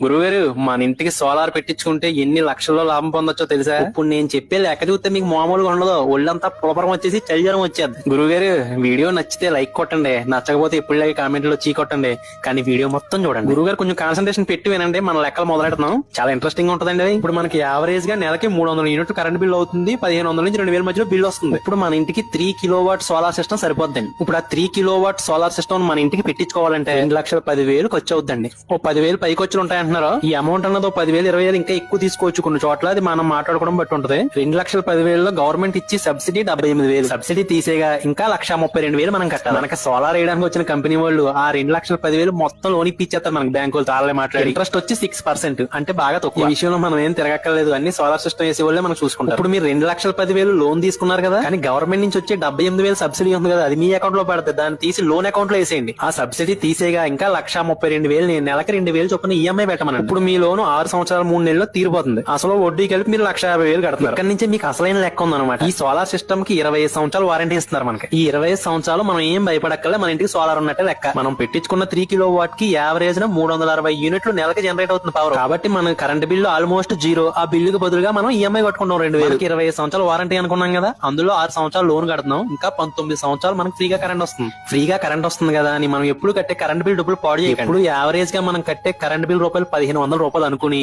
గురుగారు మన ఇంటికి సోలార్ పెట్టించుకుంటే ఎన్ని లక్షల్లో లాభం పొందొచ్చో తెలుసా? ఇప్పుడు నేను చెప్పే లెక్క చూస్తే మీకు మామూలుగా ఉండదు, ఒళ్ళంతా పులపరం వచ్చేసి చలిజరం వచ్చేది. గురుగారు వీడియో నచ్చితే లైక్ కొట్టండి, నచ్చకపోతే ఎప్పుడు కామెంట్ లో చీ కొట్టండి, కానీ వీడియో మొత్తం చూడండి. గురుగారు కొంచెం కాన్సన్ట్రేషన్ పెట్టి వినండి, మన లెక్కలు మొదలెడతాం. చాలా ఇంట్రెస్టింగ్ ఉంటదండి. ఇప్పుడు మనకి యావరేజ్ గా నెలకి 300 యూనిట్లు కరెంట్ బిల్ అవుతుంది, 1500 నుంచి 2000 మధ్యలో బిల్ వస్తుంది. ఇప్పుడు మన ఇంటికి 3 కిలోవాట్ సోలార్ సిస్టమ్ సరిపోద్దండి. ఇప్పుడు ఆ 3 కిలోవాట్ సోలార్ సిస్టమ్ మన ఇంటికి పెట్టించుకోవాలంటే 2,10,000 ఖర్చు అవుతుందండి. ఓ 10,000 పైకి వచ్చి ఉంటాయి అంటున్నారు. ఈ అమౌంట్ అన్నది 10,000 20,000 ఇంకా ఎక్కువ తీసుకోవచ్చు కొన్ని చోట్ల, అది మనం మాట్లాడుకోవడం బట్టి ఉంటది. 2,10,000లో గవర్నమెంట్ ఇచ్చి సబ్సిడీ 78,000, సబ్సిడీ తీసేగా ఇంకా 1,32,000 మనం కట్టాలి. మనకి సోలార్ వేయడానికి వచ్చిన కంపెనీ వాళ్ళు ఆ 2,10,000 మొత్తం లోన్ ఇప్పించేస్తారు మనకి బ్యాంకులు తాళే మాట్లాడి. ఇంట్రెస్ట్ వచ్చి 6%, అంటే బాగా తక్కువ. ఈ విషయంలో మనం ఏం తిరగక్కర్లేదు, అన్ని సోలార్ సిస్టమ్ వేసే వాళ్ళే మనం చూసుకుంటాం. ఇప్పుడు మీరు 2,10,000 లోన్ తీసుకున్నారు కదా, కానీ గవర్నమెంట్ నుంచి వచ్చే 78,000 సబ్సిడీ ఉంది కదా, అది మీ అకౌంట్ లో పడుతుంది. దాన్ని తీసి లోన్ అకౌంట్ లో వేసేయండి. ఆ సబ్సిడీ తీసేగా ఇంకా 1,32,000 నెలకి 2,000 చొప్పున ఈఎంఐ పెట్టమని. ఇప్పుడు మీ లోను 6 సంవత్సరాలు 3 నెలల్లో తీరిపోతుంది. అసలు వడ్డీ కలిపి మీరు 1,50,000 కడతారు. ఇక్కడ నుంచి మీకు అసలైన లెక్క ఉందన్నమాట. ఈ సోలార్ సిస్టమ్ కి 25 సంవత్సరాలు వారంటీ ఇస్తున్నారు మనకి. ఈ 25 సంవత్సరాలు మనం ఏం భయపడక్కలే, మన ఇంటికి సోలార్ ఉన్నట్టే లెక్క. మనం పెట్టించుకున్న 3 కిలో వాట్ కి యావరేజ్ 360 యూనిట్లు నెలకి జనరేట్ అవుతుంది పవర్. కాబట్టి మన కరెంట్ బిల్లు ఆల్మోస్ట్ జీరో. ఆ బిల్లుకి బదులుగా మనం ఈఎంఐ కట్టుకుంటాం 2,000. 25 సంవత్సరాలు వారంటీ అనుకున్నాం కదా, అందులో 6 సంవత్సరాలు లోన్ కడుతున్నాం. ఇంకా 19 సంవత్సరాలు మనకి ఫ్రీగా కరెంట్ వస్తుంది. ఫ్రీగా కరెంట్ వస్తుంది కదా అని మనం ఎప్పుడు కట్టే కరెంట్ బిల్ డబ్బులు పాడు చేయకండి. ఇప్పుడు యావరేజ్ గా మనం కట్టే కరెంట్ బిల్ రూపాయలు 1,500 రూపాయలు అనుకుని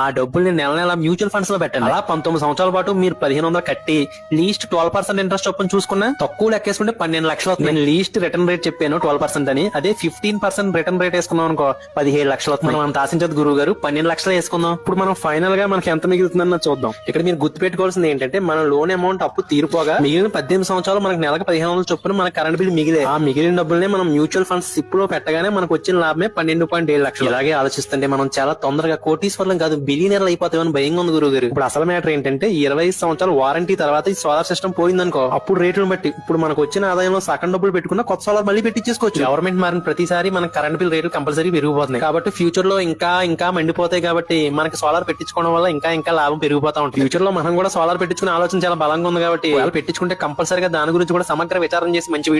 ఆ డబ్బుల్ని నెల నెల మ్యూచువల్ ఫండ్స్ లో పెట్టండి. అలా 19 సంవత్సరాల పాటు మీరు 1,500 కట్టి లీస్ట్ 12% ఇంట్రెస్ట్ చొప్పున చూసుకున్నా తక్కువ లెక్కేసుకుంటే 12 లక్షలు అవుతుంది. నేను లీస్ట్ రిటర్న్ రేట్ చెప్పాను 12% అని. అదే 15% రిటర్న్ రేట్ వేసుకున్నాం అనుకో 17 లక్షలు అవుతుంది. మనం అంత ఆశించదు గురువు గారు, 12 లక్షలు వేసుకుందాం. ఇప్పుడు మనం ఫైనల్ గా మనకి ఎంత మిగులుతుందన్న చూద్దాం. ఇక్కడ మీరు గుర్తు పెట్టుకోవాల్సింది ఏంటంటే, మన లోన్ అమౌంట్ అప్పు తీరిపోగా మిగిలిన 18 సంవత్సరాలు మనకి నెలకు 1,500 చొప్పున మన కరెంట్ బిల్ మిగిలే. ఆ మిగిలిన డబ్బుల్ని మనం మ్యూచువల్ ఫండ్స్ సిప్ లో పెట్టగానే మనకు వచ్చిన లాభమే 12.7 లక్షలు. ఇలాగే ఆలోచిస్తుంటే మనం చాలా తొందరగా కోటీశ్వర్లం కాదు బిలియనర్లు అయిపోతామని భయంగా ఉంది గురువు గారు. ఇప్పుడు అసలు మ్యాటర్ ఏంటంటే, 25 సంవత్సరాలు వారంటీ తర్వాత ఈ సోలార్ సిస్టమ్ పోయిందనుకో, అప్పుడు రేట్లను బట్టి ఇప్పుడు మనకు వచ్చిన ఆదాయంలో సగం డబ్బులు పెట్టుకున్న కొత్త సోలార్ మళ్ళీ పెట్టించేసుకోవచ్చు. గవర్నమెంట్ మారిన ప్రతిసారి మన కరెంట్ బిల్ రేట్లు కంపల్సరీ పెరిగిపోతున్నాయి. కాబట్టి ఫ్యూచర్ లో ఇంకా మండిపోతాయి. కాబట్టి మనకి సోలార్ పెట్టించుకోవడం వల్ల ఇంకా లాభం పెరిగిపోతా ఉంటుంది. ఫ్యూచర్ లో మనం కూడా సోలార్ పెట్టించుకునే ఆలోచన చాలా బలంగా ఉంది. కాబట్టి పెట్టించుకుంటే కంపల్సరీగా దాని గురించి కూడా సమగ్ర విచారం చేసి మంచి